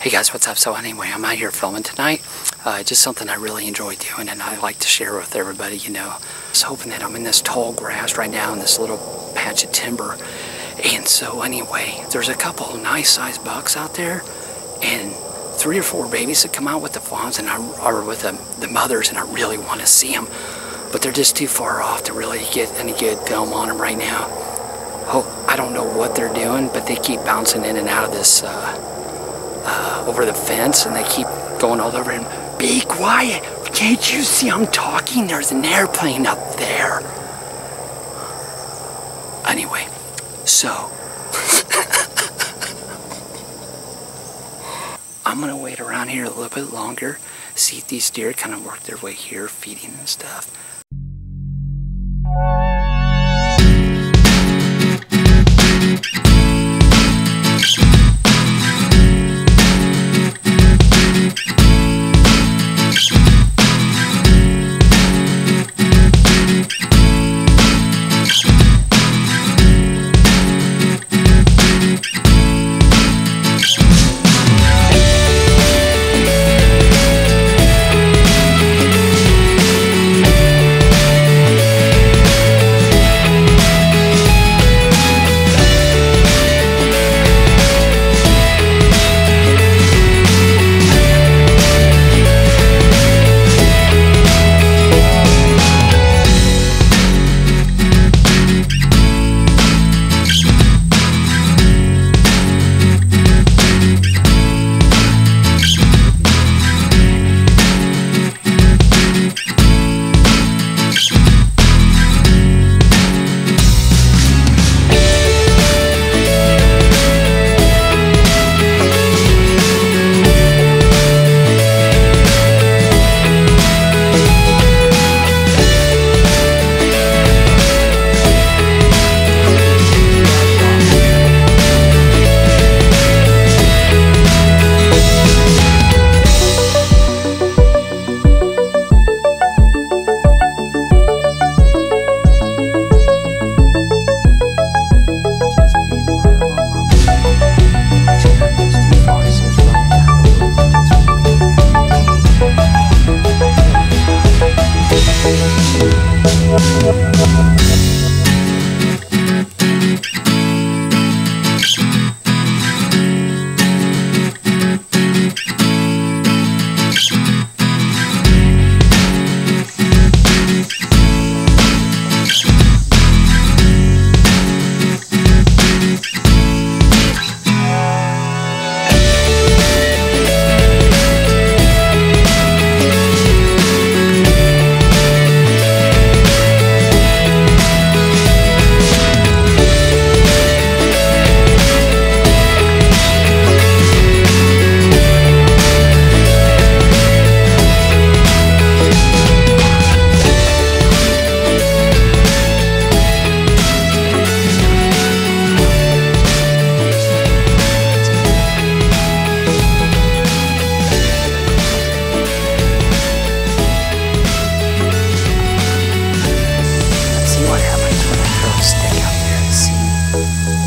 Hey guys, what's up? So anyway, I'm out here filming tonight. Just something I really enjoy doing and I like to share with everybody, you know. Just hoping that I'm in this tall grass right now in this little patch of timber. And so anyway, there's a couple nice sized bucks out there and 3 or 4 babies that come out with the fawns and are with the mothers, and I really want to see them. But they're just too far off to really get any good film on them right now. Oh, I don't know what they're doing, but they keep bouncing in and out of this over the fence, and they keep going all over him. Be quiet! Can't you see I'm talking? There's an airplane up there. Anyway, so I'm gonna wait around here a little bit longer, see if these deer kind of work their way here, feeding and stuff.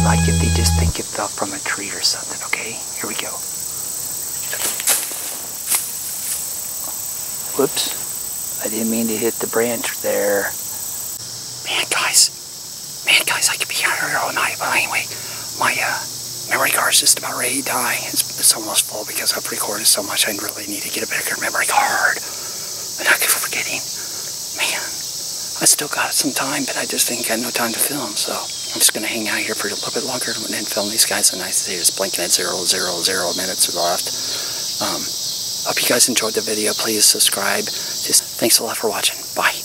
Like if they just think it fell from a tree or something, okay? Here we go. Whoops. I didn't mean to hit the branch there. Man, guys, I could be out here all night, but anyway, my memory card's just about ready to die. It's almost full because I've recorded so much. I really need to get a bigger memory card. And I keep forgetting. Man, I still got some time, but I just ain't got no time to film, so I'm just going to hang out here for a little bit longer and then film these guys. So nice to see it's blinking at 000 minutes left. Hope you guys enjoyed the video. Please subscribe. Just thanks a lot for watching. Bye.